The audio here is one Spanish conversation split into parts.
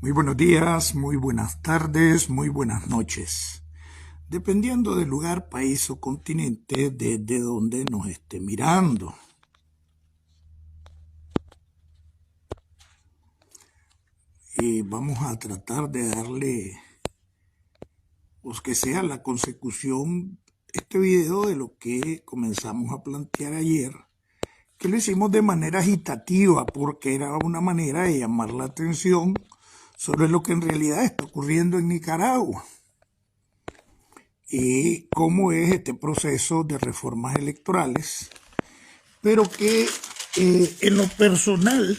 Muy buenos días, muy buenas tardes, muy buenas noches. Dependiendo del lugar, país o continente desde donde nos esté mirando. Y vamos a tratar de darle, pues que sea la consecución, este video de lo que comenzamos a plantear ayer, que lo hicimos de manera agitativa porque era una manera de llamar la atención sobre lo que en realidad está ocurriendo en Nicaragua y cómo es este proceso de reformas electorales, pero que en lo personal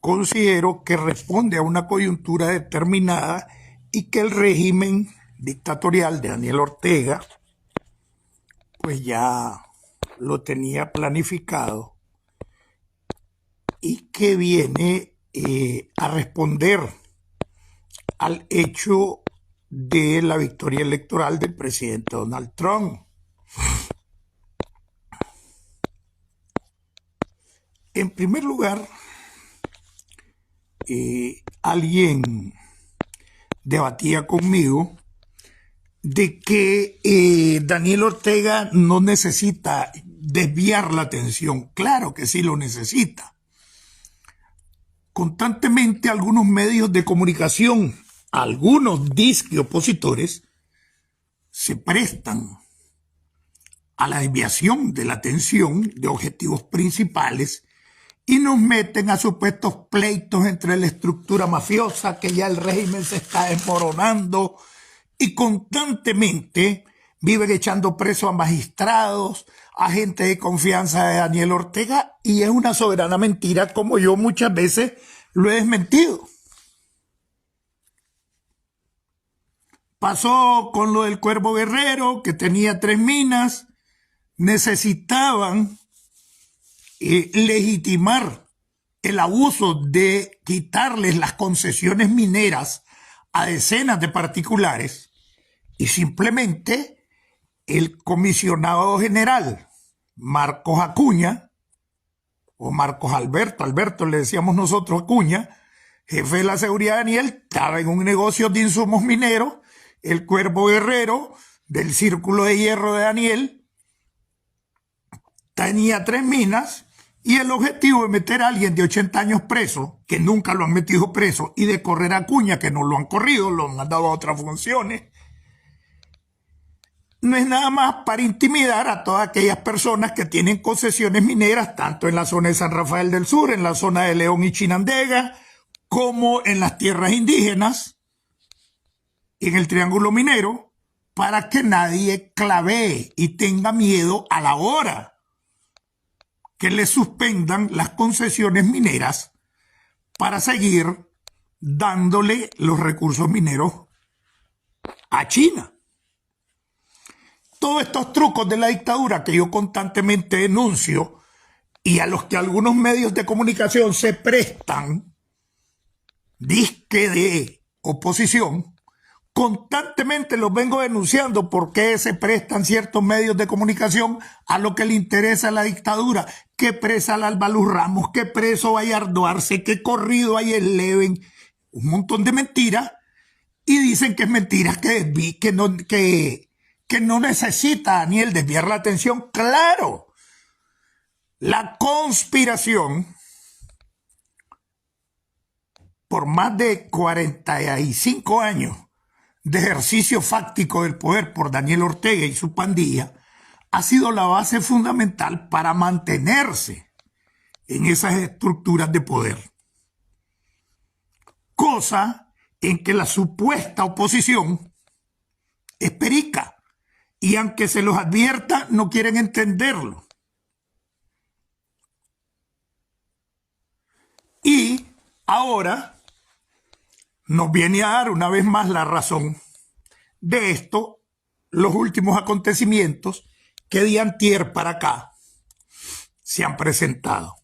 considero que responde a una coyuntura determinada y que el régimen dictatorial de Daniel Ortega pues ya lo tenía planificado y que viene a responder al hecho de la victoria electoral del presidente Donald Trump. En primer lugar, alguien debatía conmigo de que Daniel Ortega no necesita desviar la atención. Claro que sí lo necesita. Constantemente algunos medios de comunicación, algunos disque opositores, se prestan a la desviación de la atención de objetivos principales y nos meten a supuestos pleitos entre la estructura mafiosa, que ya el régimen se está desmoronando, y constantemente viven echando preso a magistrados, a gente de confianza de Daniel Ortega, y es una soberana mentira, como yo muchas veces lo he desmentido. Pasó con lo del Cuervo Guerrero, que tenía 3 minas, necesitaban legitimar el abuso de quitarles las concesiones mineras a decenas de particulares, y simplemente el comisionado general Marcos Acuña, o Marcos Alberto le decíamos nosotros Acuña, jefe de la seguridad de Daniel, estaba en un negocio de insumos mineros, el Cuervo Guerrero del Círculo de Hierro de Daniel tenía 3 minas, y el objetivo de meter a alguien de 80 años preso, que nunca lo han metido preso, y de correr a Acuña, que no lo han corrido, lo han dado a otras funciones, no es nada más para intimidar a todas aquellas personas que tienen concesiones mineras, tanto en la zona de San Rafael del Sur, en la zona de León y Chinandega, como en las tierras indígenas, y en el Triángulo Minero, para que nadie clavee y tenga miedo a la hora que le suspendan las concesiones mineras para seguir dándole los recursos mineros a China. Todos estos trucos de la dictadura que yo constantemente denuncio y a los que algunos medios de comunicación se prestan, disque de oposición, constantemente los vengo denunciando porque se prestan ciertos medios de comunicación a lo que le interesa a la dictadura, que presa al Alba Luz Ramos, que preso Bayardo Arce, que corrido hay el Leven, un montón de mentiras, y dicen que es mentira, que no necesita Daniel desviar la atención. Claro, la conspiración por más de 45 años de ejercicio fáctico del poder por Daniel Ortega y su pandilla ha sido la base fundamental para mantenerse en esas estructuras de poder. Cosa en que la supuesta oposición es perica, y aunque se los advierta, no quieren entenderlo. Y ahora nos viene a dar una vez más la razón de esto, los últimos acontecimientos que de antier para acá se han presentado.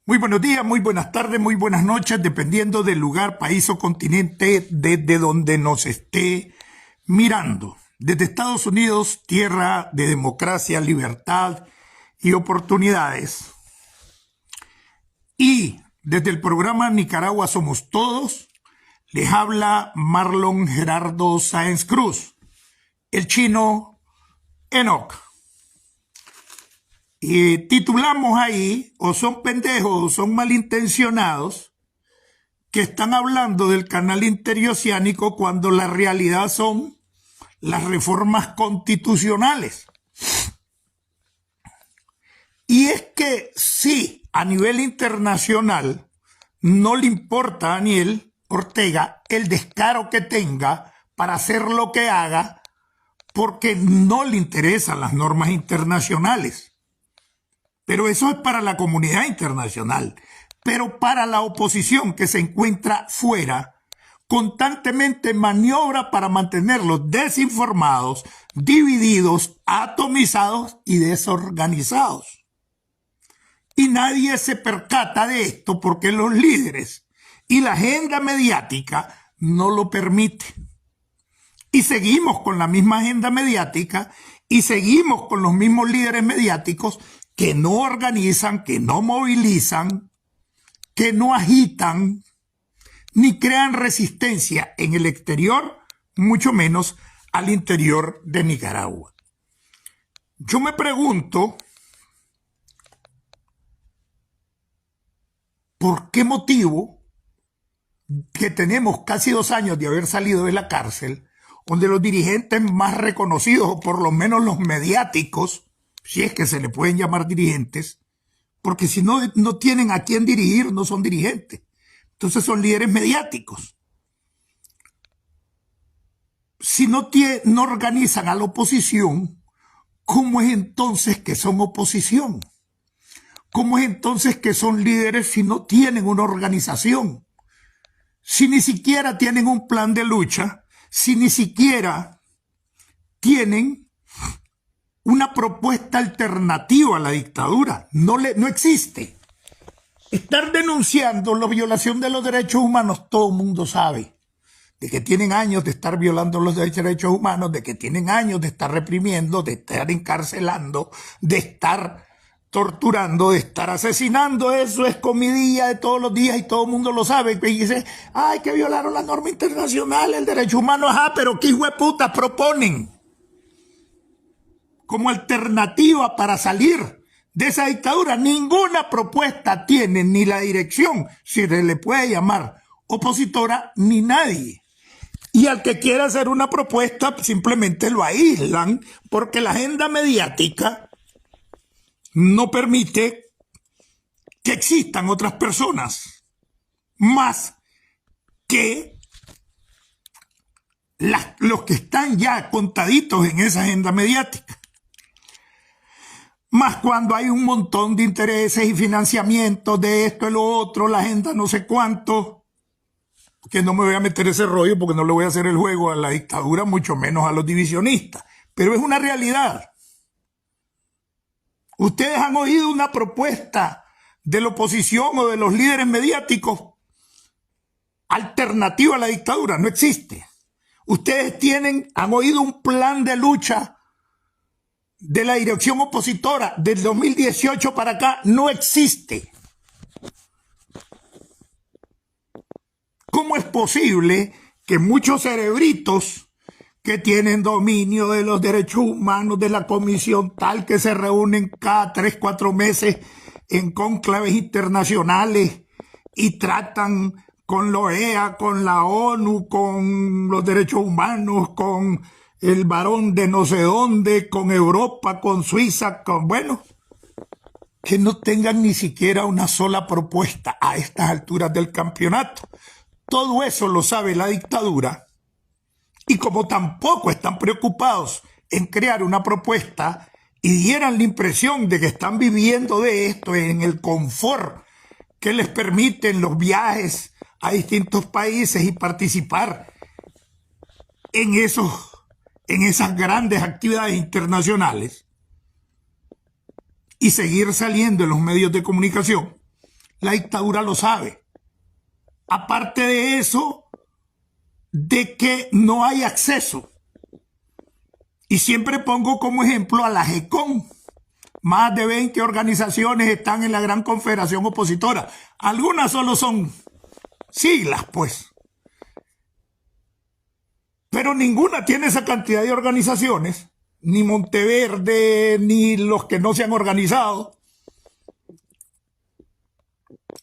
Muy buenos días, muy buenas tardes, muy buenas noches, dependiendo del lugar, país o continente desde donde nos esté mirando. Desde Estados Unidos, tierra de democracia, libertad y oportunidades. Y Desde el programa Nicaragua Somos Todos, les habla Marlon Gerardo Sáenz Cruz, el chino Enoch. Y titulamos ahí, o son pendejos o son malintencionados, que están hablando del canal interoceánico cuando la realidad son las reformas constitucionales. Y es que sí, a nivel internacional, no le importa a Daniel Ortega el descaro que tenga para hacer lo que haga, porque no le interesan las normas internacionales. Pero eso es para la comunidad internacional. Pero para la oposición que se encuentra fuera, constantemente maniobra para mantenerlos desinformados, divididos, atomizados y desorganizados. Y nadie se percata de esto porque los líderes y la agenda mediática no lo permiten. Y seguimos con la misma agenda mediática y seguimos con los mismos líderes mediáticos que no organizan, que no movilizan, que no agitan, ni crean resistencia en el exterior, mucho menos al interior de Nicaragua. Yo me pregunto, ¿por qué motivo que tenemos casi 2 años de haber salido de la cárcel, donde los dirigentes más reconocidos, o por lo menos los mediáticos, si es que se le pueden llamar dirigentes, porque si no, no tienen a quién dirigir, no son dirigentes, entonces son líderes mediáticos? Si no organizan a la oposición, ¿cómo es entonces que son oposición? ¿Cómo es entonces que son líderes si no tienen una organización? Si ni siquiera tienen un plan de lucha, si ni siquiera tienen una propuesta alternativa a la dictadura. No existe. Estar denunciando la violación de los derechos humanos, todo el mundo sabe. De que tienen años de estar violando los derechos humanos, de que tienen años de estar reprimiendo, de estar encarcelando, de estar torturando, de estar asesinando. Eso es comidilla de todos los días y todo el mundo lo sabe. Y dice, ay, que violaron la norma internacional, el derecho humano. Ajá, pero qué hijo de puta proponen como alternativa para salir de esa dictadura. Ninguna propuesta tiene ni la dirección, si se le puede llamar opositora, ni nadie. Y al que quiera hacer una propuesta simplemente lo aíslan, porque la agenda mediática no permite que existan otras personas más que los que están ya contaditos en esa agenda mediática. Más cuando hay un montón de intereses y financiamientos de esto y lo otro, la agenda no sé cuánto, que no me voy a meter ese rollo porque no le voy a hacer el juego a la dictadura, mucho menos a los divisionistas. Pero es una realidad. Ustedes han oído una propuesta de la oposición o de los líderes mediáticos alternativa a la dictadura. No existe. Ustedes han oído un plan de lucha de la dirección opositora del 2018 para acá. No existe. ¿Cómo es posible que muchos cerebritos que tienen dominio de los derechos humanos, de la comisión tal, que se reúnen cada 3, 4 meses en cónclaves internacionales y tratan con la OEA, con la ONU, con los derechos humanos, con el varón de no sé dónde, con Europa, con Suiza, bueno, que no tengan ni siquiera una sola propuesta a estas alturas del campeonato? Todo eso lo sabe la dictadura. Y como tampoco están preocupados en crear una propuesta y dieran la impresión de que están viviendo de esto en el confort que les permiten los viajes a distintos países y participar en esas grandes actividades internacionales y seguir saliendo en los medios de comunicación, la dictadura lo sabe. Aparte de eso, de que no hay acceso. Y siempre pongo como ejemplo a la GECOM, Más de 20 organizaciones están en la gran confederación opositora. Algunas solo son siglas, pues. Pero ninguna tiene esa cantidad de organizaciones, ni Monteverde, ni los que no se han organizado,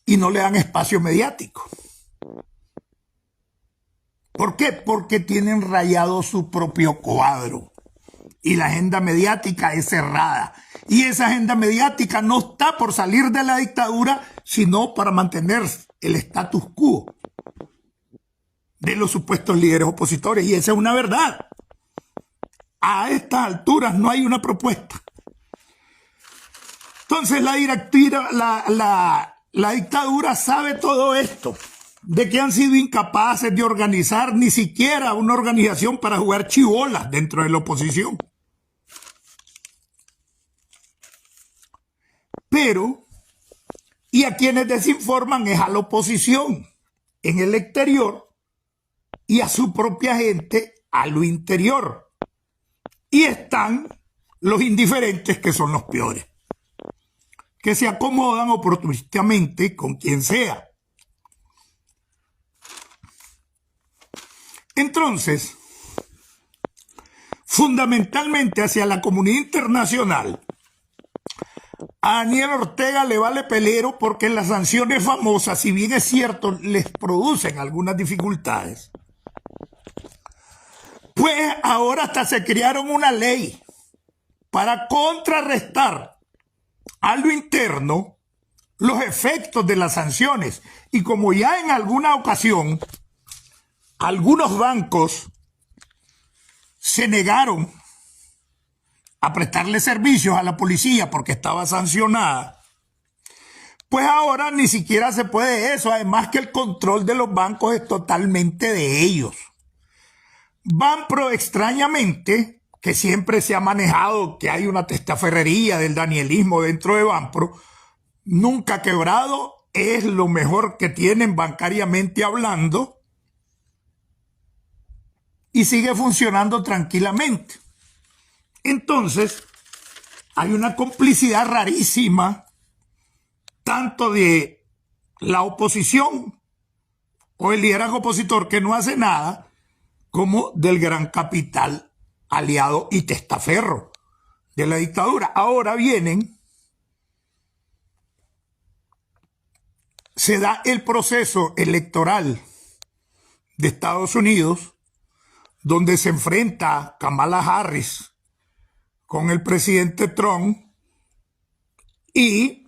y no le dan espacio mediático. ¿Por qué? Porque tienen rayado su propio cuadro. Y la agenda mediática es cerrada. Y esa agenda mediática no está por salir de la dictadura, sino para mantener el status quo de los supuestos líderes opositores. Y esa es una verdad. A estas alturas no hay una propuesta. Entonces la dictadura sabe todo esto, de que han sido incapaces de organizar ni siquiera una organización para jugar chibolas dentro de la oposición. Pero, y a quienes desinforman es a la oposición en el exterior y a su propia gente a lo interior. Y están los indiferentes, que son los peores, que se acomodan oportunistamente con quien sea. Entonces, fundamentalmente hacia la comunidad internacional, a Daniel Ortega le vale pelero, porque las sanciones famosas, si bien es cierto, les producen algunas dificultades, pues ahora hasta se crearon una ley para contrarrestar a lo interno los efectos de las sanciones. Y como ya en alguna ocasión algunos bancos se negaron a prestarle servicios a la policía porque estaba sancionada, pues ahora ni siquiera se puede eso. Además que el control de los bancos es totalmente de ellos. Banpro, extrañamente, que siempre se ha manejado que hay una testaferrería del danielismo dentro de Banpro, nunca ha quebrado, es lo mejor que tienen bancariamente hablando y sigue funcionando tranquilamente. Entonces, hay una complicidad rarísima, tanto de la oposición o el liderazgo opositor que no hace nada, como del gran capital aliado y testaferro de la dictadura. Ahora se da el proceso electoral de Estados Unidos, donde se enfrenta Kamala Harris con el presidente Trump, y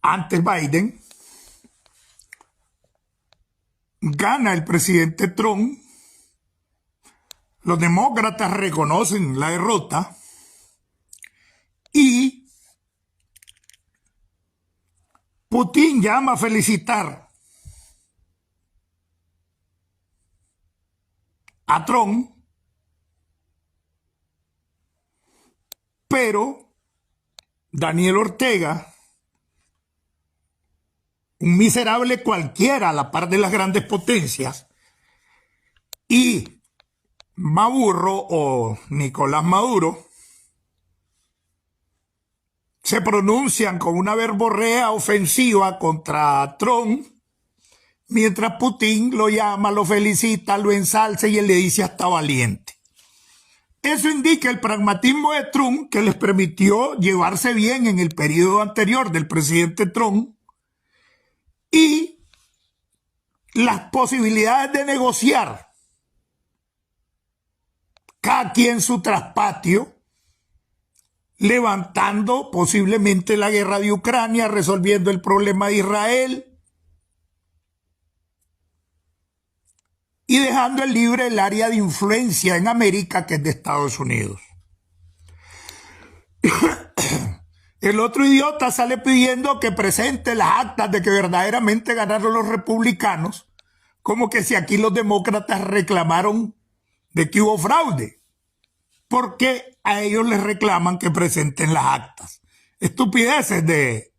antes Biden. Gana el presidente Trump. Los demócratas reconocen la derrota y Putin llama a felicitar a Trump, pero Daniel Ortega, un miserable cualquiera a la par de las grandes potencias, y Maburro o Nicolás Maduro se pronuncian con una verborrea ofensiva contra Trump, mientras Putin lo llama, lo felicita, lo ensalza y él le dice hasta valiente. Eso indica el pragmatismo de Trump, que les permitió llevarse bien en el periodo anterior del presidente Trump, y las posibilidades de negociar, cada quien su traspatio, levantando posiblemente la guerra de Ucrania, resolviendo el problema de Israel y dejando libre el área de influencia en América, que es de Estados Unidos. El otro idiota sale pidiendo que presente las actas de que verdaderamente ganaron los republicanos, como que si aquí los demócratas reclamaron de que hubo fraude, porque a ellos les reclaman que presenten las actas. Estupideces de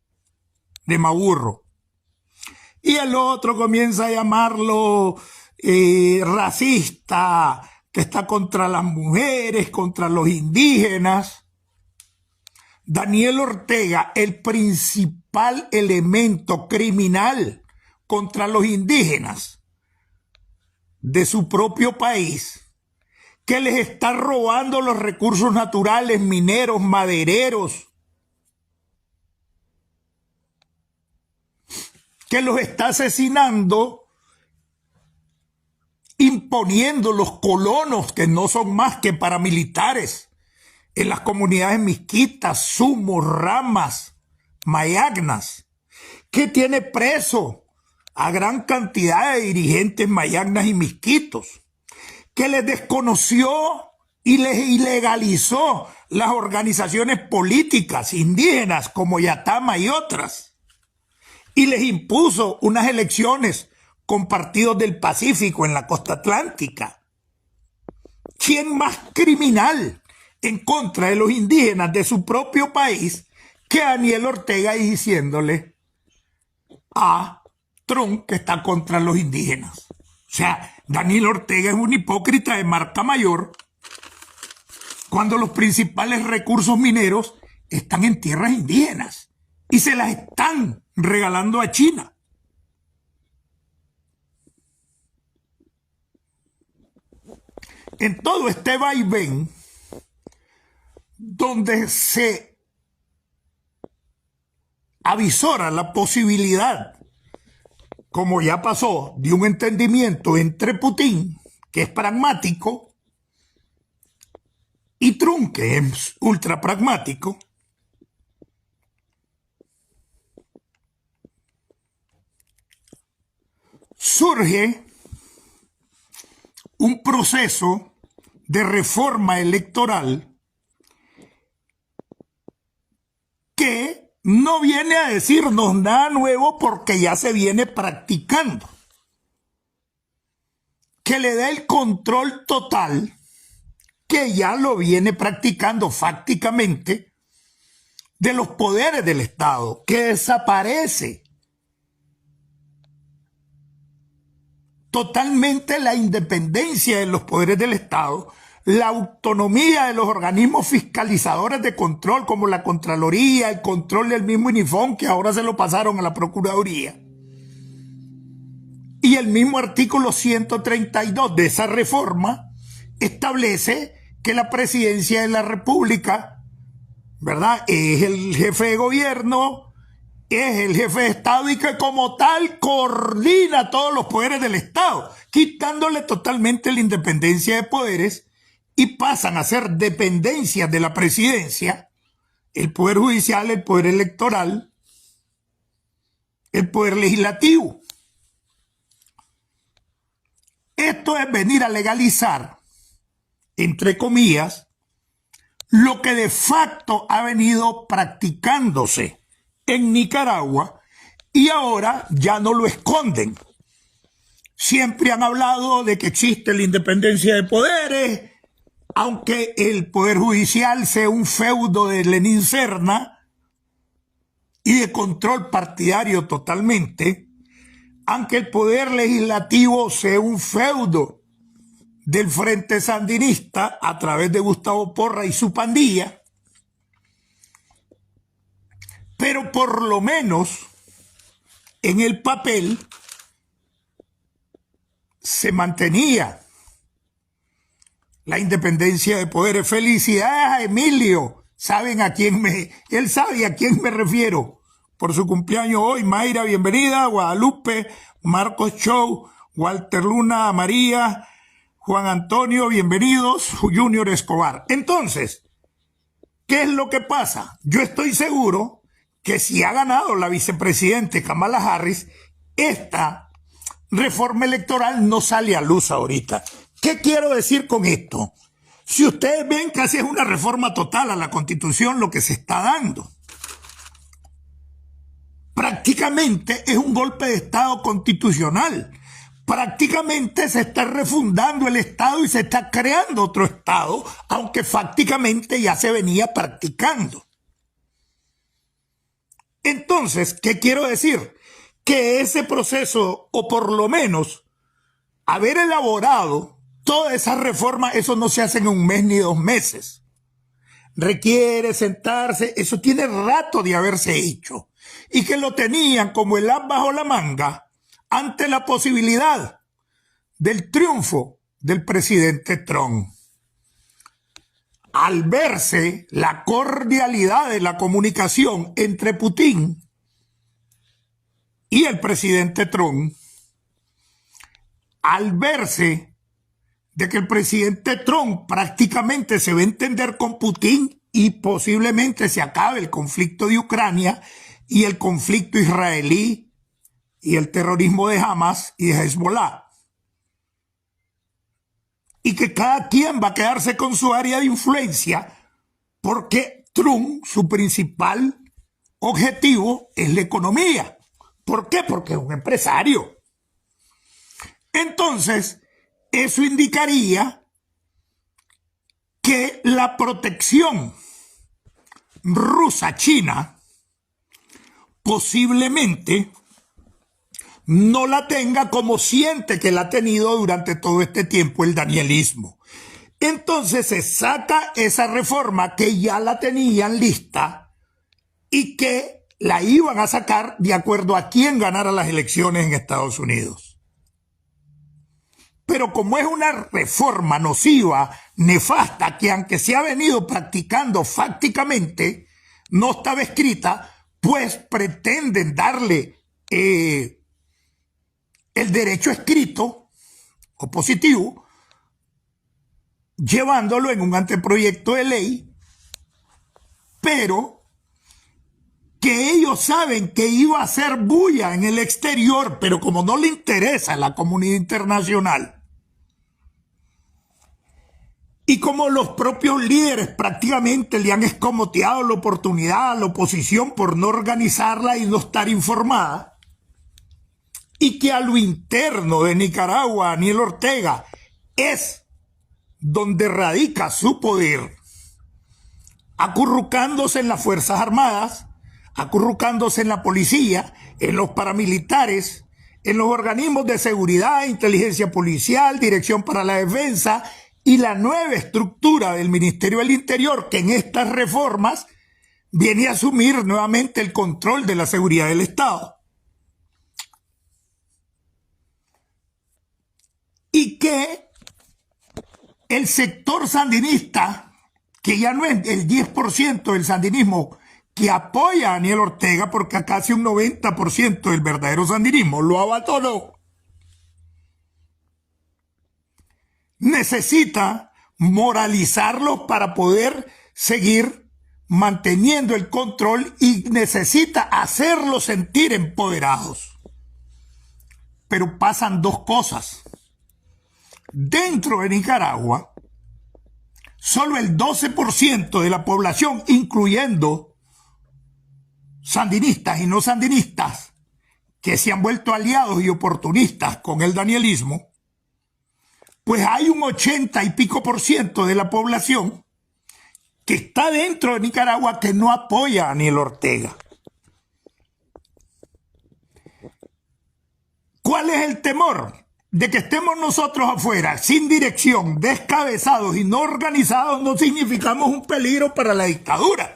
Maburro. Y el otro comienza a llamarlo racista, que está contra las mujeres, contra los indígenas. Daniel Ortega, el principal elemento criminal contra los indígenas de su propio país, que les está robando los recursos naturales, mineros, madereros, que los está asesinando, imponiendo los colonos que no son más que paramilitares en las comunidades misquitas, Sumos, Ramas, Mayagnas, que tiene preso a gran cantidad de dirigentes mayagnas y misquitos, que les desconoció y les ilegalizó las organizaciones políticas indígenas como Yatama y otras, y les impuso unas elecciones con partidos del Pacífico en la costa atlántica. ¿Quién más criminal en contra de los indígenas de su propio país que Daniel Ortega diciéndole a Trump que está contra los indígenas? O sea, Daniel Ortega es un hipócrita de marca mayor cuando los principales recursos mineros están en tierras indígenas y se las están regalando a China. En todo este vaivén, donde se avisora la posibilidad, como ya pasó, de un entendimiento entre Putin, que es pragmático, y Trump, que es ultra pragmático, surge un proceso de reforma electoral que no viene a decirnos nada nuevo porque ya se viene practicando, que le da el control total, que ya lo viene practicando fácticamente, de los poderes del Estado, que desaparece totalmente la independencia de los poderes del Estado, la autonomía de los organismos fiscalizadores de control como la Contraloría, el control del mismo INIFON, que ahora se lo pasaron a la Procuraduría. Y el mismo artículo 132 de esa reforma establece que la presidencia de la República, ¿verdad?, es el jefe de gobierno, es el jefe de Estado y que como tal coordina todos los poderes del Estado, quitándole totalmente la independencia de poderes y pasan a ser dependencias de la presidencia, el poder judicial, el poder electoral, el poder legislativo. Esto es venir a legalizar, entre comillas, lo que de facto ha venido practicándose en Nicaragua y ahora ya no lo esconden. Siempre han hablado de que existe la independencia de poderes, aunque el poder judicial sea un feudo de Lenín Serna y de control partidario totalmente, aunque el poder legislativo sea un feudo del Frente Sandinista a través de Gustavo Porra y su pandilla, pero por lo menos en el papel se mantenía la independencia de poderes. Felicidades a Emilio, él sabe a quién me refiero por su cumpleaños hoy. Mayra, bienvenida. Guadalupe, Marcos Show, Walter Luna, María, Juan Antonio, bienvenidos. Junior Escobar. Entonces, ¿qué es lo que pasa? Yo estoy seguro que si ha ganado la vicepresidenta Kamala Harris, esta reforma electoral no sale a luz ahorita. ¿Qué quiero decir con esto? Si ustedes ven, casi es una reforma total a la Constitución lo que se está dando. Prácticamente es un golpe de Estado constitucional. Prácticamente se está refundando el Estado y se está creando otro Estado, aunque fácticamente ya se venía practicando. Entonces, ¿qué quiero decir? Que ese proceso, o por lo menos haber elaborado toda esa reforma, eso no se hace en un mes ni 2 meses. requiere sentarse, eso tiene rato de haberse hecho, y que lo tenían como el as bajo la manga ante la posibilidad del triunfo del presidente Trump. Al verse la cordialidad de la comunicación entre Putin y el presidente Trump, al verse de que el presidente Trump prácticamente se va a entender con Putin y posiblemente se acabe el conflicto de Ucrania y el conflicto israelí y el terrorismo de Hamas y de Hezbollah. Y que cada quien va a quedarse con su área de influencia porque Trump, su principal objetivo es la economía. ¿Por qué? Porque es un empresario. Entonces, eso indicaría que la protección rusa-china posiblemente no la tenga como siente que la ha tenido durante todo este tiempo el danielismo. Entonces se saca esa reforma que ya la tenían lista y que la iban a sacar de acuerdo a quién ganara las elecciones en Estados Unidos. Pero como es una reforma nociva, nefasta, que aunque se ha venido practicando fácticamente, no estaba escrita, pues pretenden darle el derecho escrito o positivo, llevándolo en un anteproyecto de ley, pero que ellos saben que iba a hacer bulla en el exterior, pero como no le interesa a la comunidad internacional, y como los propios líderes prácticamente le han escamoteado la oportunidad a la oposición por no organizarla y no estar informada, y que a lo interno de Nicaragua, Daniel Ortega, es donde radica su poder, acurrucándose en las Fuerzas Armadas, acurrucándose en la policía, en los paramilitares, en los organismos de seguridad, inteligencia policial, Dirección para la Defensa y la nueva estructura del Ministerio del Interior, que en estas reformas viene a asumir nuevamente el control de la seguridad del Estado. Y que el sector sandinista, que ya no es el 10% del sandinismo que apoya a Daniel Ortega, porque casi un 90% del verdadero sandinismo lo abandonó, necesita moralizarlos para poder seguir manteniendo el control y necesita hacerlos sentir empoderados. Pero pasan dos cosas. Dentro de Nicaragua, solo el 12% de la población, incluyendo sandinistas y no sandinistas, que se han vuelto aliados y oportunistas con el danielismo, pues hay un 80 y pico % de la población que está dentro de Nicaragua que no apoya a Daniel Ortega. ¿Cuál es el temor? De que estemos nosotros afuera, sin dirección, descabezados y no organizados, no significamos un peligro para la dictadura.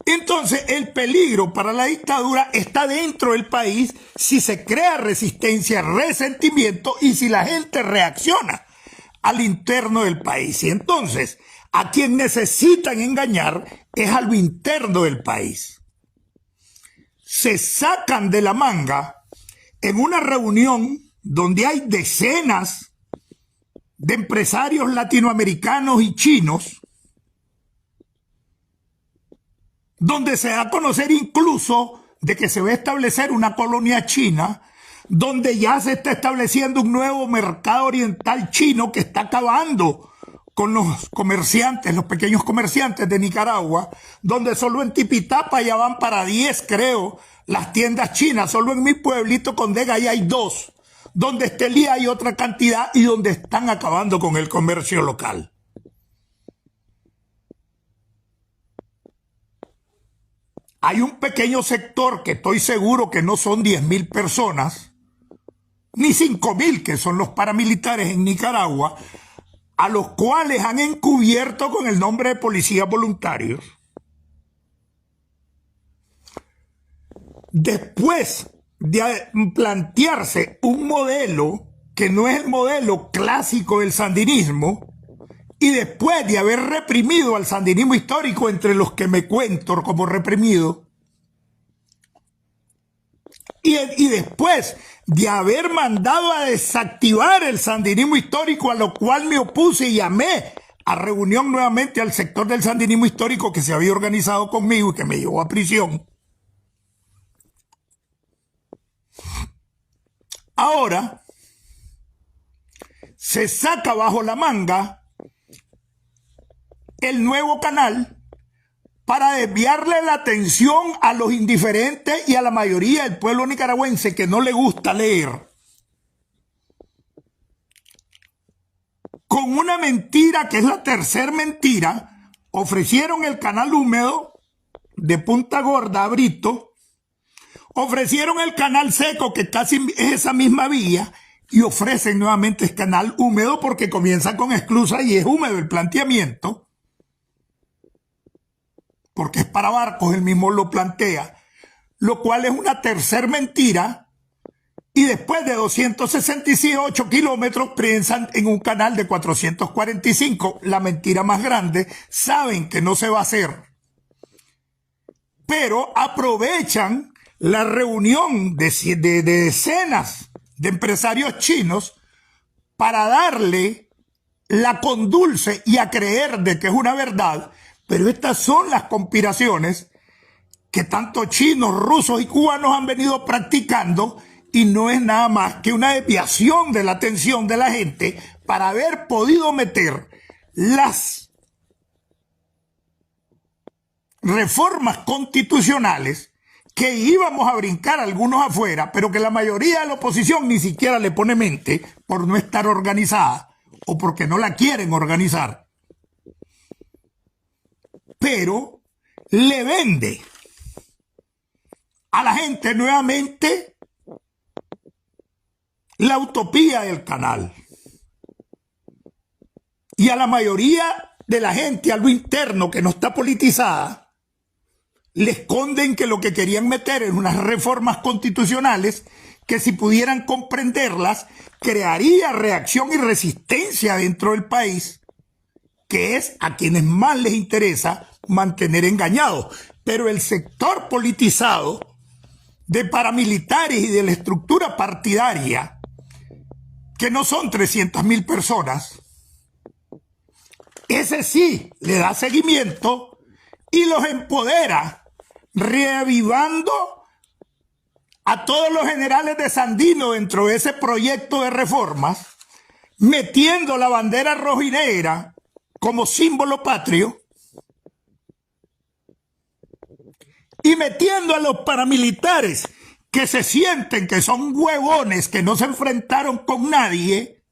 Entonces, el peligro para la dictadura está dentro del país si se crea resistencia, resentimiento y si la gente reacciona al interno del país. Y entonces, a quien necesitan engañar es a lo interno del país. Se sacan de la manga en una reunión donde hay decenas de empresarios latinoamericanos y chinos, donde se da a conocer incluso de que se va a establecer una colonia china, donde ya se está estableciendo un nuevo mercado oriental chino que está acabando con los comerciantes, los pequeños comerciantes de Nicaragua, donde solo en Tipitapa ya van para 10, creo, las tiendas chinas. Solo en mi pueblito Condega ya hay 2, donde Estelí hay otra cantidad y donde están acabando con el comercio local. Hay un pequeño sector que estoy seguro que no son 10.000 personas, ni 5.000 que son los paramilitares en Nicaragua, a los cuales han encubierto con el nombre de policías voluntarios, después de plantearse un modelo que no es el modelo clásico del sandinismo, y después de haber reprimido al sandinismo histórico, entre los que me cuento como reprimido, y después de haber mandado a desactivar el sandinismo histórico, a lo cual me opuse y llamé a reunión nuevamente al sector del sandinismo histórico que se había organizado conmigo y que me llevó a prisión. Ahora se saca bajo la manga el nuevo canal para desviarle la atención a los indiferentes y a la mayoría del pueblo nicaragüense que no le gusta leer, con una mentira que es la tercera mentira. Ofrecieron el canal húmedo de Punta Gorda a Brito, ofrecieron el canal seco, que casi es esa misma vía, y ofrecen nuevamente el canal húmedo porque comienza con esclusa y es húmedo el planteamiento, porque es para barcos, él mismo lo plantea, lo cual es una tercera mentira. Y después de 268 kilómetros piensan en un canal de 445, la mentira más grande. Saben que no se va a hacer, pero aprovechan la reunión de decenas de empresarios chinos para darle la condulce y a creer de que es una verdad. Pero estas son las conspiraciones que tanto chinos, rusos y cubanos han venido practicando, y no es nada más que una desviación de la atención de la gente para haber podido meter las reformas constitucionales que íbamos a brincar algunos afuera, pero que la mayoría de la oposición ni siquiera le pone mente por no estar organizada o porque no la quieren organizar. Pero le vende a la gente nuevamente la utopía del canal. Y a la mayoría de la gente, a lo interno que no está politizada, le esconden que lo que querían meter en unas reformas constitucionales que, si pudieran comprenderlas, crearía reacción y resistencia dentro del país, que es a quienes más les interesa mantener engañados. Pero el sector politizado de paramilitares y de la estructura partidaria, que no son 300.000 personas, ese sí le da seguimiento y los empodera, reavivando a todos los generales de Sandino dentro de ese proyecto de reformas, metiendo la bandera rojinegra como símbolo patrio y metiendo a los paramilitares que se sienten que son huevones, que no se enfrentaron con nadie,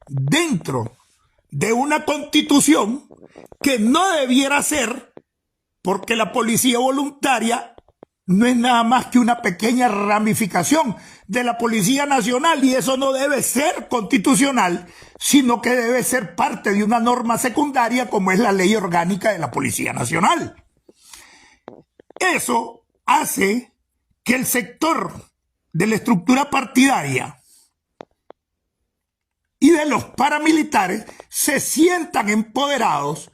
dentro de una constitución que no debiera ser, porque la policía voluntaria no es nada más que una pequeña ramificación de la Policía Nacional, y eso no debe ser constitucional, sino que debe ser parte de una norma secundaria como es la Ley Orgánica de la Policía Nacional. Eso hace que el sector de la estructura partidaria y de los paramilitares se sientan empoderados,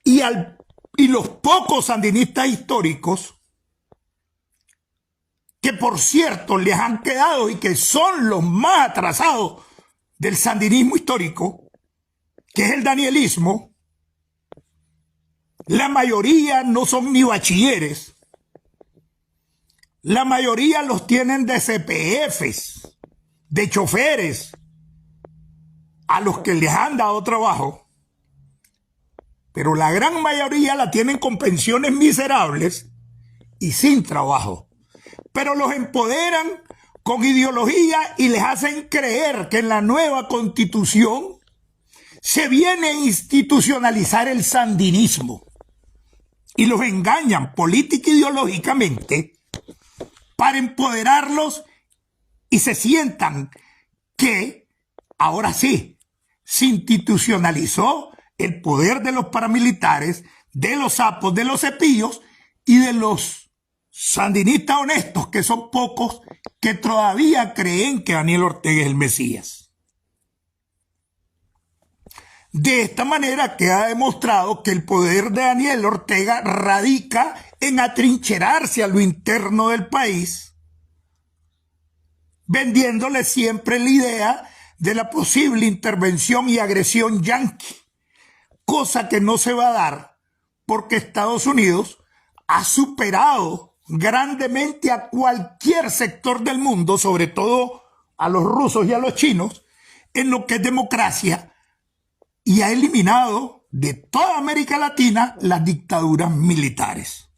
y los pocos sandinistas históricos, que por cierto les han quedado y que son los más atrasados del sandinismo histórico, que es el danielismo, la mayoría no son ni bachilleres, la mayoría los tienen de CPFs, de choferes, a los que les han dado trabajo, pero la gran mayoría la tienen con pensiones miserables y sin trabajo. Pero los empoderan con ideología y les hacen creer que en la nueva constitución se viene a institucionalizar el sandinismo, y los engañan política e ideológicamente para empoderarlos, y se sientan que ahora sí se institucionalizó el poder de los paramilitares, de los sapos, de los cepillos y de los sandinistas honestos, que son pocos, que todavía creen que Daniel Ortega es el Mesías. De esta manera queda demostrado que el poder de Daniel Ortega radica en atrincherarse a lo interno del país, vendiéndole siempre la idea de la posible intervención y agresión yanqui, cosa que no se va a dar porque Estados Unidos ha superado grandemente a cualquier sector del mundo, sobre todo a los rusos y a los chinos, en lo que es democracia, y ha eliminado de toda América Latina las dictaduras militares.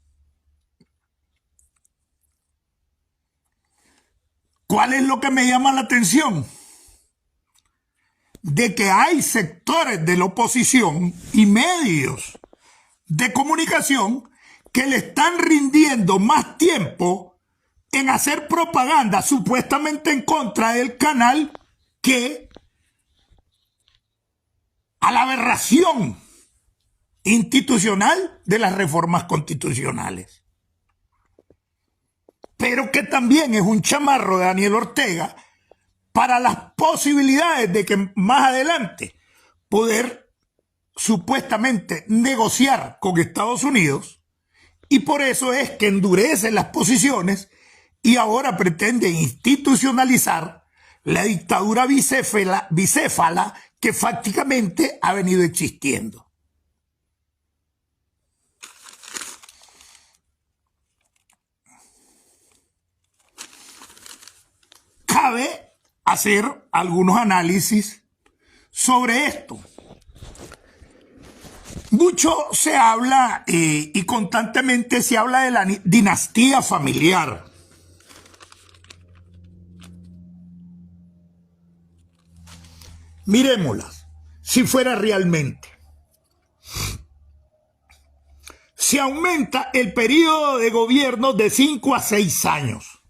¿Cuál es lo que me llama la atención? De que hay sectores de la oposición y medios de comunicación que le están rindiendo más tiempo en hacer propaganda supuestamente en contra del canal que a la aberración institucional de las reformas constitucionales. Pero que también es un chamarro de Daniel Ortega para las posibilidades de que más adelante poder supuestamente negociar con Estados Unidos, y por eso es que endurece las posiciones y ahora pretende institucionalizar la dictadura bicéfala que prácticamente ha venido existiendo. Cabe hacer algunos análisis sobre esto. Mucho se habla y constantemente se habla de la dinastía familiar. Mirémoslas, si fuera realmente. Se aumenta el periodo de gobierno de 5 a 6 años.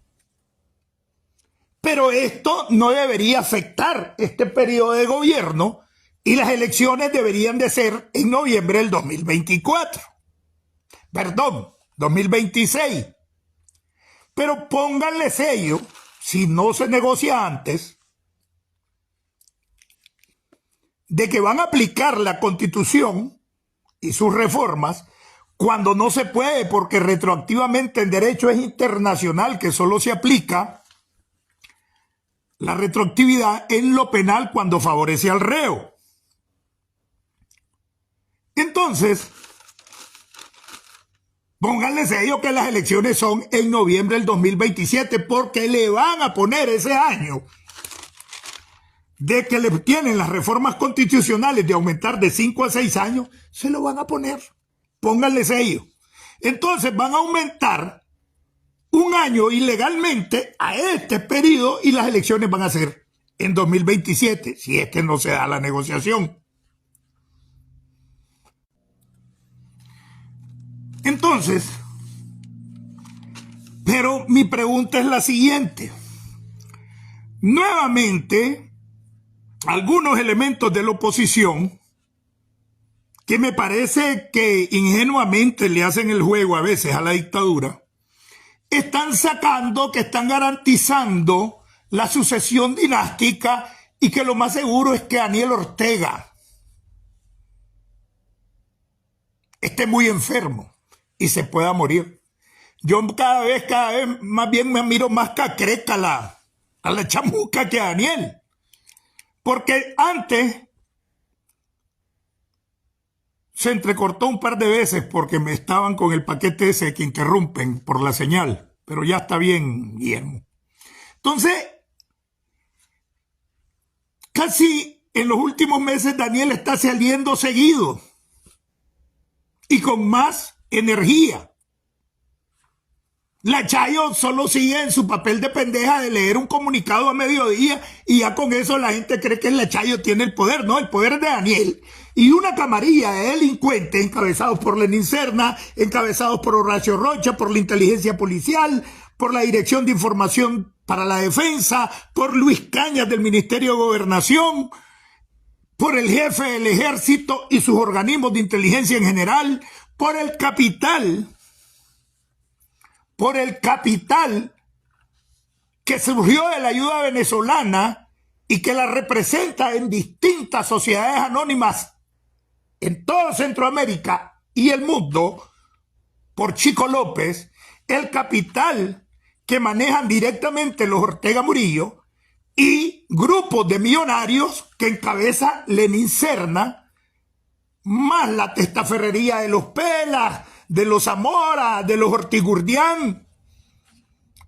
Pero esto no debería afectar este periodo de gobierno y las elecciones deberían de ser en noviembre del 2024. Perdón, 2026. Pero pónganle sello, si no se negocia antes, de que van a aplicar la Constitución y sus reformas cuando no se puede, porque retroactivamente en derecho es internacional que solo se aplica la retroactividad en lo penal cuando favorece al reo. Entonces, pónganle sello que las elecciones son en noviembre del 2027 porque le van a poner ese año de que le tienen las reformas constitucionales de aumentar de 5 a 6 años, se lo van a poner. Pónganle sello. Entonces van a aumentar un año ilegalmente a este periodo y las elecciones van a ser en 2027, si es que no se da la negociación. Entonces, pero mi pregunta es la siguiente. Nuevamente, algunos elementos de la oposición que me parece que ingenuamente le hacen el juego a veces a la dictadura, están sacando que están garantizando la sucesión dinástica y que lo más seguro es que Daniel Ortega esté muy enfermo y se pueda morir. Yo cada vez más bien me miro más cacreca a la chamuca que a Daniel. Porque antes se entrecortó un par de veces porque me estaban con el paquete ese que interrumpen por la señal. Pero ya está bien, Guillermo. Entonces, casi en los últimos meses Daniel está saliendo seguido y con más energía. La Chayo solo sigue en su papel de pendeja de leer un comunicado a mediodía y ya con eso la gente cree que la Chayo tiene el poder. No, el poder es de Daniel y una camarilla de delincuentes encabezados por Lenín Serna, encabezados por Horacio Rocha, por la inteligencia policial, por la Dirección de Información para la Defensa, por Luis Cañas del Ministerio de Gobernación, por el jefe del ejército y sus organismos de inteligencia en general, por el capital que surgió de la ayuda venezolana y que la representa en distintas sociedades anónimas en toda Centroamérica y el mundo, por Chico López, el capital que manejan directamente los Ortega Murillo y grupos de millonarios que encabeza Lenín Serna, más la testaferrería de los Pelas, de los Zamora, de los Ortigurdián,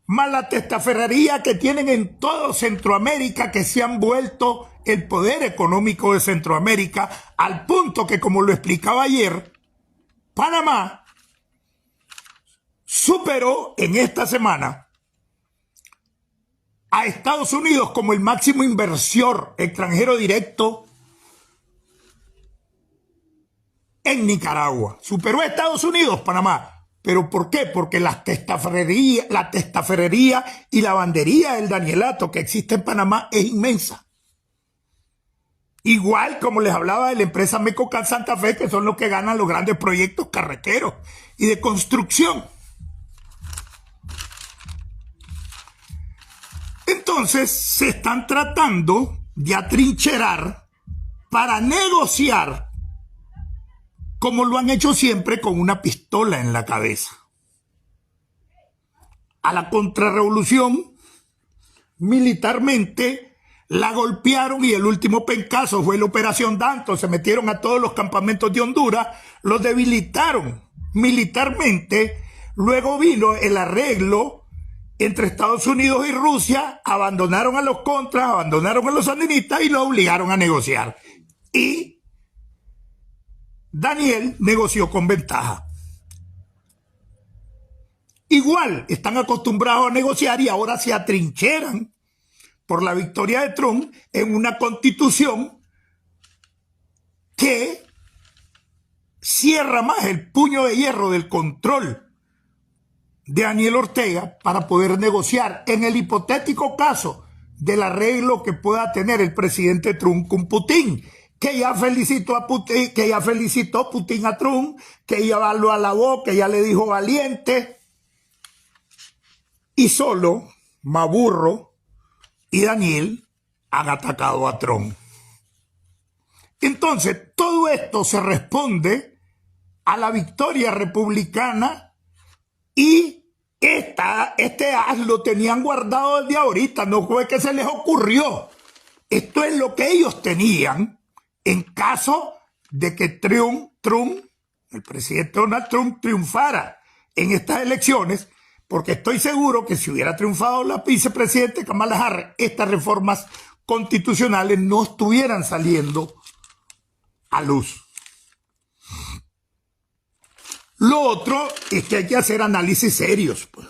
más la testaferrería que tienen en todo Centroamérica, que se han vuelto el poder económico de Centroamérica, al punto que, como lo explicaba ayer, Panamá superó en esta semana a Estados Unidos como el máximo inversor extranjero directo en Nicaragua. Superó a Estados Unidos, Panamá. ¿Pero por qué? Porque la testaferrería y la lavandería del Danielato que existe en Panamá es inmensa. Igual como les hablaba de la empresa Mecocal Santa Fe, que son los que ganan los grandes proyectos carreteros y de construcción. Entonces se están tratando de atrincherar para negociar, como lo han hecho siempre, con una pistola en la cabeza. A la contrarrevolución, militarmente, la golpearon y el último pencazo fue la Operación Danto. Se metieron a todos los campamentos de Honduras, los debilitaron militarmente. Luego vino el arreglo entre Estados Unidos y Rusia, abandonaron a los contras, abandonaron a los sandinistas y los obligaron a negociar. Y Daniel negoció con ventaja. Igual están acostumbrados a negociar y ahora se atrincheran por la victoria de Trump en una constitución que cierra más el puño de hierro del control de Daniel Ortega para poder negociar en el hipotético caso del arreglo que pueda tener el presidente Trump con Putin, que ya felicitó a Putin, que ya felicitó Putin a Trump, que ya lo alabó, que ya le dijo valiente, y solo Maburro y Daniel han atacado a Trump. Entonces, todo esto se responde a la victoria republicana y este as lo tenían guardado desde ahorita, no fue que se les ocurrió. Esto es lo que ellos tenían en caso de que Trump, el presidente Donald Trump, triunfara en estas elecciones, porque estoy seguro que si hubiera triunfado la vicepresidenta Kamala Harris, estas reformas constitucionales no estuvieran saliendo a luz. Lo otro es que hay que hacer análisis serios, pues.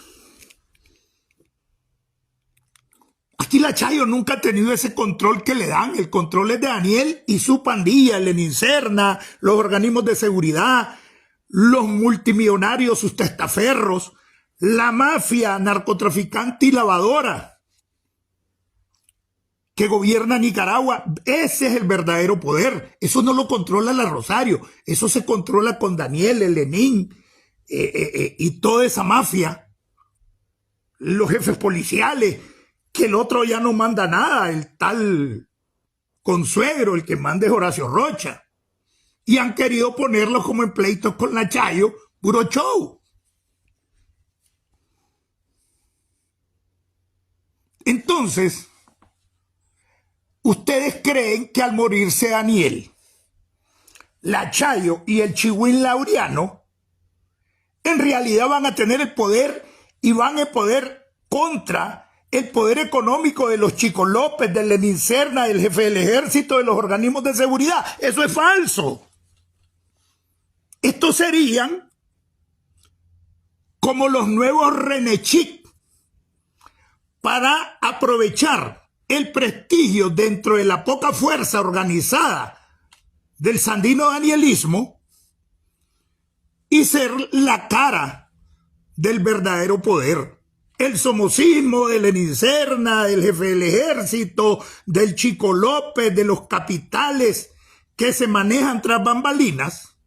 Aquí la Chayo nunca ha tenido ese control que le dan. El control es de Daniel y su pandilla, Lenín Serna, los organismos de seguridad, los multimillonarios, sus testaferros, la mafia narcotraficante y lavadora que gobierna Nicaragua. Ese es el verdadero poder. Eso no lo controla la Rosario. Eso se controla con Daniel, el Lenín y toda esa mafia. Los jefes policiales, que el otro ya no manda nada, el tal Consuegro, el que manda es Horacio Rocha. Y han querido ponerlos como en pleitos con la Chayo, puro show. Entonces, ¿ustedes creen que al morirse Daniel, la Chayo y el Chihuín Laureano en realidad van a tener el poder y van a poder contra el poder económico de los Chico López, del Lenín Serna, del jefe del ejército, de los organismos de seguridad? Eso es falso. Estos serían como los nuevos René Chic para aprovechar el prestigio dentro de la poca fuerza organizada del sandino danielismo y ser la cara del verdadero poder. el somocismo de Lenín Serna, del jefe del ejército, del Chico López, de los capitales que se manejan tras bambalinas,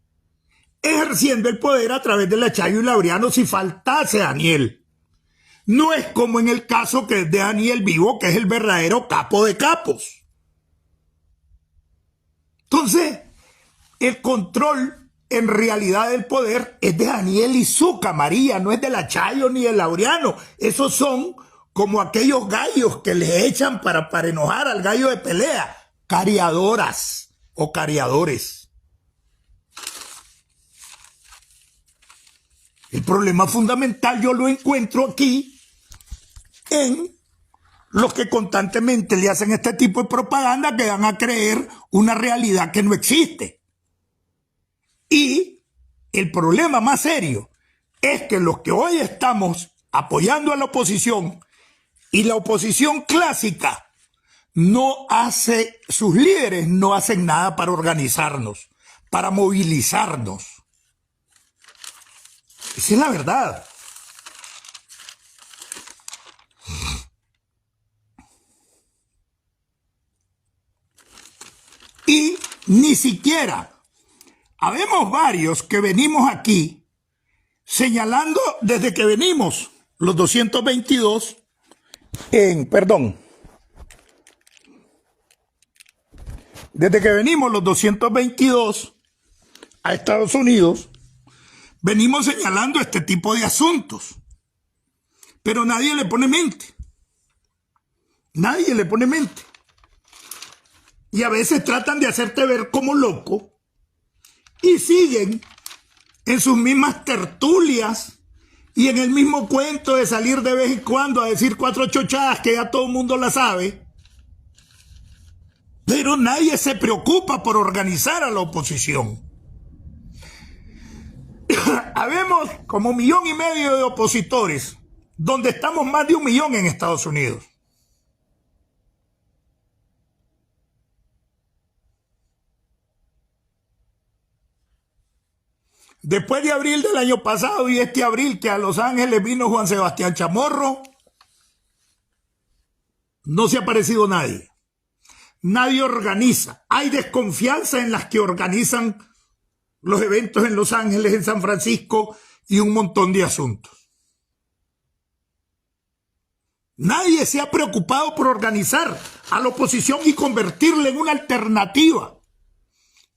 ejerciendo el poder a través de Lachayo y Laureano si faltase Daniel. No es como en el caso que es de Daniel Vivo, que es el verdadero capo de capos. Entonces, el control en realidad del poder es de Daniel y su camarilla, no es de Lachayo ni de Laureano. Esos son como aquellos gallos que les echan para enojar al gallo de pelea, cariadoras o cariadores. El problema fundamental yo lo encuentro aquí en los que constantemente le hacen este tipo de propaganda que dan a creer una realidad que no existe. Y el problema más serio es que los que hoy estamos apoyando a la oposición y la oposición clásica no hace, sus líderes no hacen nada para organizarnos, para movilizarnos. Esa es la verdad. Y ni siquiera habemos varios que venimos aquí señalando desde que venimos los 222 desde que venimos los 222 a Estados Unidos, venimos señalando este tipo de asuntos, pero nadie le pone mente. Nadie le pone mente. Y a veces tratan de hacerte ver como loco y siguen en sus mismas tertulias y en el mismo cuento de salir de vez en cuando a decir 4 chochadas que ya todo el mundo la sabe. Pero nadie se preocupa por organizar a la oposición. Habemos como 1,5 millones de opositores, donde estamos más de 1 millón en Estados Unidos. Después de abril del año pasado y este abril que a Los Ángeles vino Juan Sebastián Chamorro, no se ha aparecido nadie. Nadie organiza. Hay desconfianza en las que organizan los eventos en Los Ángeles, en San Francisco y un montón de asuntos. Nadie se ha preocupado por organizar a la oposición y convertirla en una alternativa.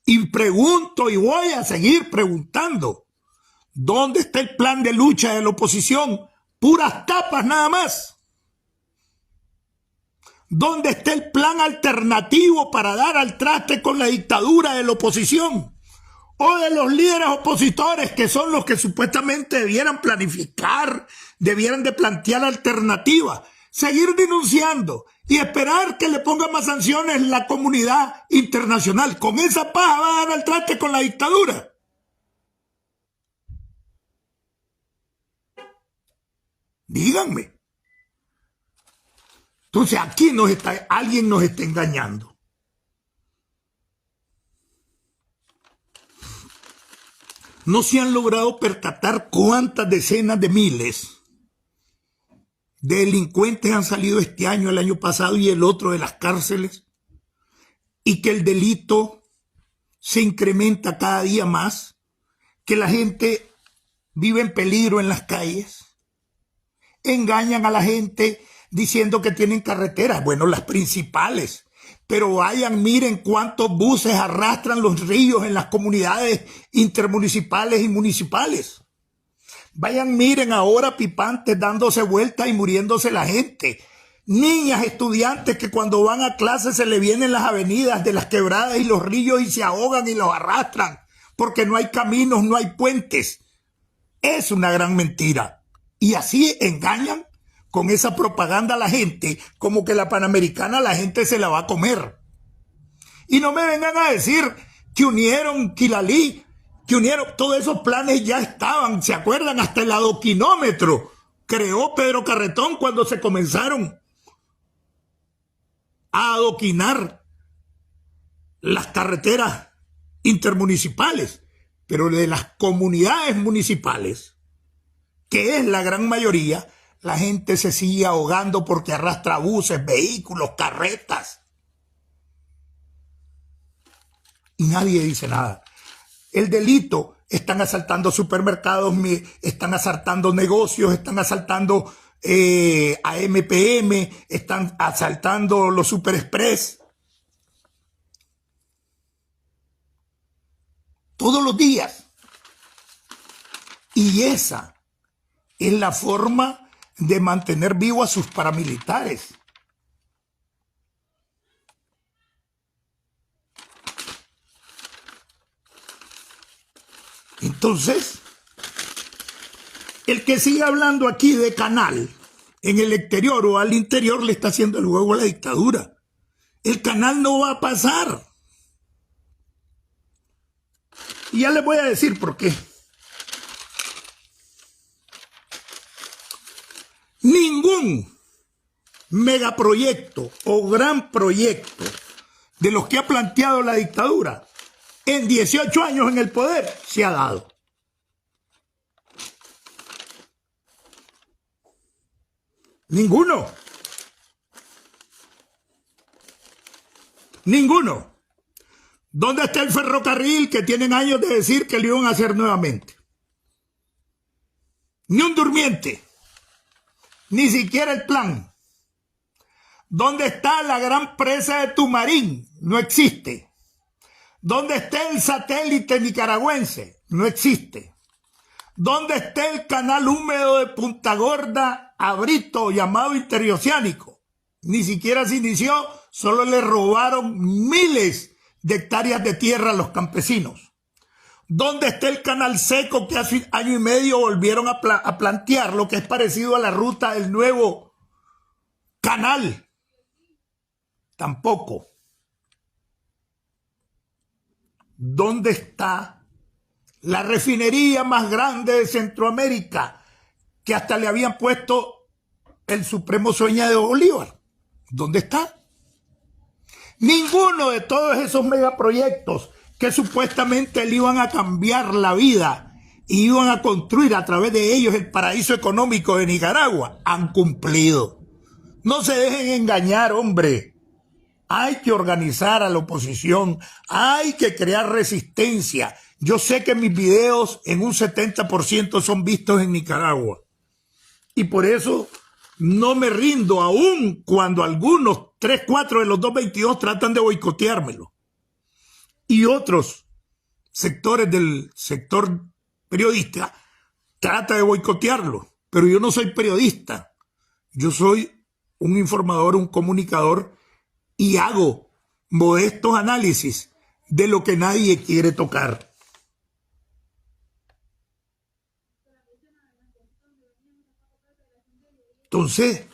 Y pregunto y voy a seguir preguntando, ¿dónde está el plan de lucha de la oposición? Puras tapas nada más. ¿Dónde está el plan alternativo para dar al traste con la dictadura de la oposición? O de los líderes opositores, que son los que supuestamente debieran planificar, debieran de plantear alternativas. Seguir denunciando y esperar que le pongan más sanciones la comunidad internacional. Con esa paja va a dar al traste con la dictadura. Díganme. Entonces aquí alguien nos está engañando. No se han logrado percatar cuántas decenas de miles de delincuentes han salido este año, el año pasado y el otro de las cárceles, y que el delito se incrementa cada día más, que la gente vive en peligro en las calles, engañan a la gente diciendo que tienen carreteras, bueno, las principales, pero vayan, miren cuántos buses arrastran los ríos en las comunidades intermunicipales y municipales. Vayan, miren ahora pipantes dándose vueltas y muriéndose la gente. Niñas, estudiantes que cuando van a clase se le vienen las avenidas de las quebradas y los ríos y se ahogan y los arrastran porque no hay caminos, no hay puentes. Es una gran mentira. Y así engañan con esa propaganda a la gente, como que la Panamericana la gente se la va a comer. Y no me vengan a decir que unieron Quilalí, que unieron, todos esos planes ya estaban, ¿se acuerdan? Hasta el adoquinómetro creó Pedro Carretón cuando se comenzaron a adoquinar las carreteras intermunicipales, pero de las comunidades municipales, que es la gran mayoría, la gente se sigue ahogando porque arrastra buses, vehículos, carretas. Y nadie dice nada. El delito, están asaltando supermercados, están asaltando negocios, están asaltando a MPM, están asaltando los Super Express. Todos los días. Y esa es la forma de mantener vivo a sus paramilitares. Entonces, el que sigue hablando aquí de canal en el exterior o al interior le está haciendo el juego a la dictadura. El canal no va a pasar. Y ya les voy a decir por qué. Ningún megaproyecto o gran proyecto de los que ha planteado la dictadura en 18 años en el poder se ha dado. Ninguno. Ninguno. ¿Dónde está el ferrocarril que tienen años de decir que lo iban a hacer nuevamente? Ni un durmiente. Ni siquiera el plan. ¿Dónde está la gran presa de Tumarín? No existe. ¿Dónde está el satélite nicaragüense? No existe. ¿Dónde está el canal húmedo de Punta Gorda a Brito llamado interoceánico? Ni siquiera se inició, solo le robaron miles de hectáreas de tierra a los campesinos. ¿Dónde está el canal seco que hace año y medio volvieron a plantear, lo que es parecido a la ruta del nuevo canal? Tampoco. ¿Dónde está la refinería más grande de Centroamérica que hasta le habían puesto el supremo sueño de Bolívar? ¿Dónde está? Ninguno de todos esos megaproyectos que supuestamente le iban a cambiar la vida y iban a construir a través de ellos el paraíso económico de Nicaragua han cumplido. No se dejen engañar, hombre. Hay que organizar a la oposición, hay que crear resistencia. Yo sé que mis videos en un 70% son vistos en Nicaragua. Y por eso no me rindo, aún cuando algunos 3, 4 de los 222 tratan de boicoteármelo. Y otros sectores del sector periodista tratan de boicotearlo. Pero yo no soy periodista. Yo soy un informador, un comunicador, y hago modestos análisis de lo que nadie quiere tocar. Entonces,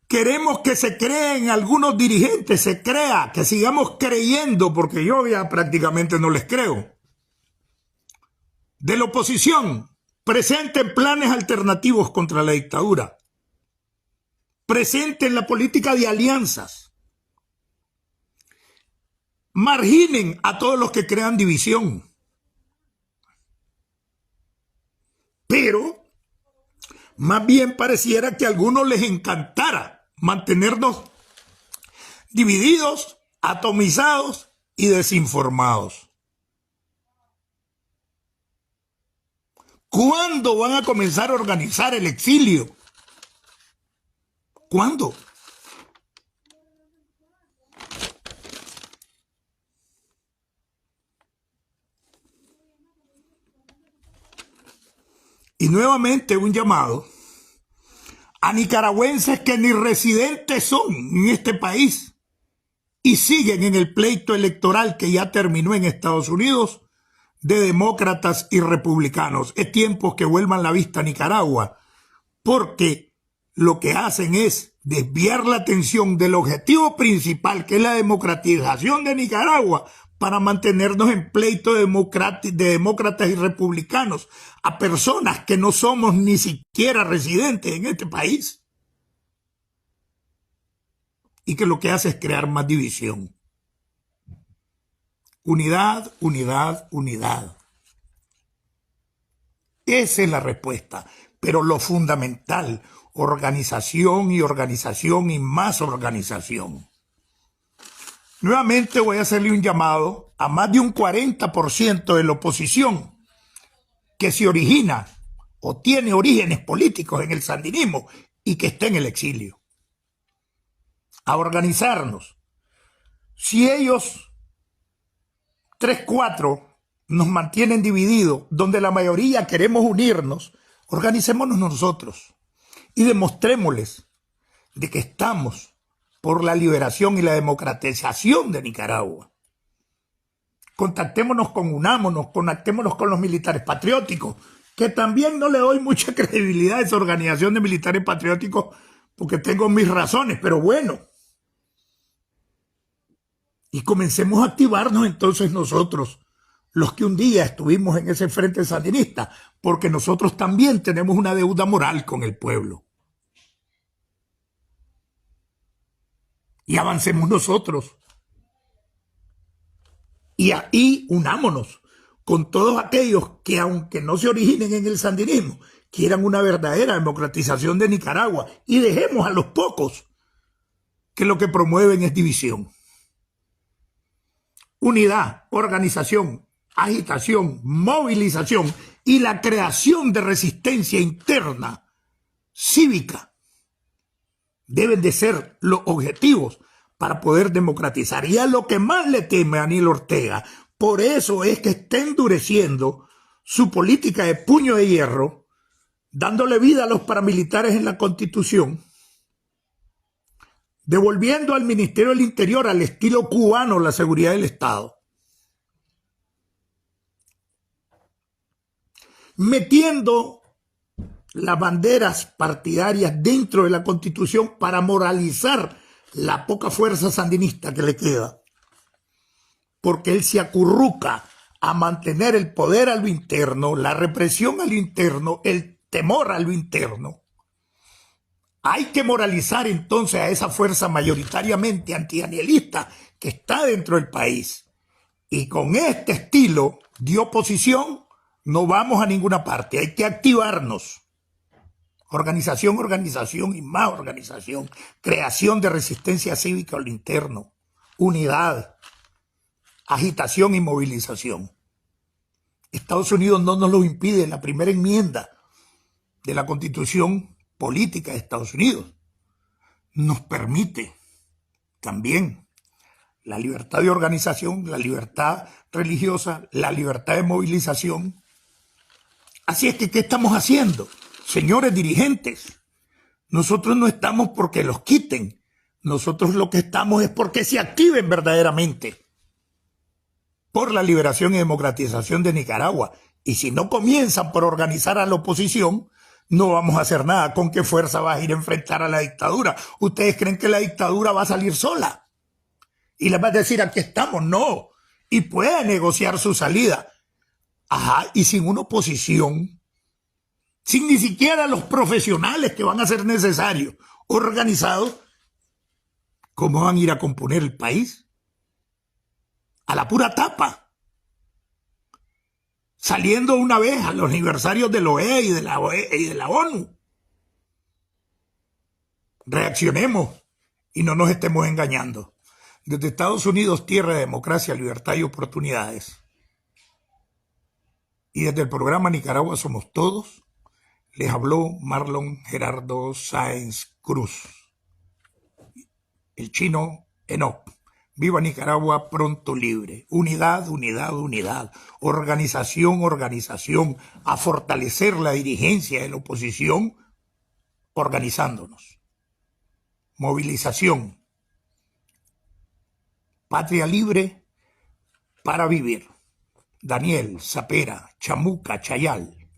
queremos que se creen algunos dirigentes, se crea, que sigamos creyendo, porque yo ya prácticamente no les creo. De la oposición, presenten planes alternativos contra la dictadura. Presenten la política de alianzas. Marginen a todos los que crean división. Pero más bien pareciera que a algunos les encantara mantenernos divididos, atomizados y desinformados. ¿Cuándo van a comenzar a organizar el exilio? ¿Cuándo? Y nuevamente un llamado a nicaragüenses que ni residentes son en este país y siguen en el pleito electoral que ya terminó en Estados Unidos de demócratas y republicanos. Es tiempo que vuelvan la vista a Nicaragua, porque lo que hacen es desviar la atención del objetivo principal, que es la democratización de Nicaragua, para mantenernos en pleito de demócratas y republicanos, a personas que no somos ni siquiera residentes en este país. Y que lo que hace es crear más división. Unidad, unidad, unidad. Esa es la respuesta. pero lo fundamental, organización y organización y más organización. Nuevamente voy a hacerle un llamado a más de un 40% de la oposición que se origina o tiene orígenes políticos en el sandinismo y que está en el exilio, a organizarnos. Si ellos 3, 4 nos mantienen divididos, donde la mayoría queremos unirnos, organicémonos nosotros y demostrémosles de que estamos por la liberación y la democratización de Nicaragua. Contactémonos unámonos, conectémonos con los militares patrióticos, que también no le doy mucha credibilidad a esa organización de militares patrióticos porque tengo mis razones, pero bueno. Y comencemos a activarnos entonces nosotros, los que un día estuvimos en ese frente sandinista, porque nosotros también tenemos una deuda moral con el pueblo. Y avancemos nosotros. Y ahí unámonos con todos aquellos que, aunque no se originen en el sandinismo, quieran una verdadera democratización de Nicaragua, y dejemos a los pocos que lo que promueven es división. Unidad, organización, agitación, movilización y la creación de resistencia interna cívica deben de ser los objetivos para poder democratizar. Y a lo que más le teme a Daniel Ortega, por eso es que está endureciendo su política de puño de hierro, dándole vida a los paramilitares en la Constitución, devolviendo al Ministerio del Interior al estilo cubano la seguridad del Estado, metiendo las banderas partidarias dentro de la Constitución para moralizar la poca fuerza sandinista que le queda, porque él se acurruca a mantener el poder a lo interno, la represión a lo interno, el temor a lo interno. Hay que moralizar entonces a esa fuerza mayoritariamente antidanielista que está dentro del país. Y con este estilo de oposición no vamos a ninguna parte. Hay que activarnos. Organización, organización y más organización. Creación de resistencia cívica al interno. Unidad. Agitación y movilización. Estados Unidos no nos lo impide. La primera enmienda de la Constitución política de Estados Unidos nos permite también la libertad de organización, la libertad religiosa, la libertad de movilización. Así es que, ¿qué estamos haciendo? Señores dirigentes, nosotros no estamos porque los quiten, nosotros lo que estamos es porque se activen verdaderamente por la liberación y democratización de Nicaragua. Y si no comienzan por organizar a la oposición, no vamos a hacer nada. ¿Con qué fuerza vas a ir a enfrentar a la dictadura? ¿Ustedes creen que la dictadura va a salir sola? Y les va a decir, aquí estamos. No. Y puede negociar su salida. Ajá, y sin una oposición, sin ni siquiera los profesionales que van a ser necesarios, organizados, ¿cómo van a ir a componer el país? A la pura tapa. Saliendo una vez a los aniversarios de la OEA y de la ONU. Reaccionemos y no nos estemos engañando. Desde Estados Unidos, tierra de democracia, libertad y oportunidades. Y desde el programa Nicaragua Somos Todos, les habló Marlon Gerardo Sáenz Cruz, el chino Enoch. Viva Nicaragua pronto libre. Unidad, unidad, unidad. Organización, organización. A fortalecer la dirigencia de la oposición organizándonos. Movilización. Patria libre para vivir. Daniel, Zapera, Chamuca, Chayal.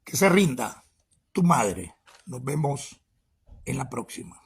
Que se rinda tu madre. Nos vemos en la próxima.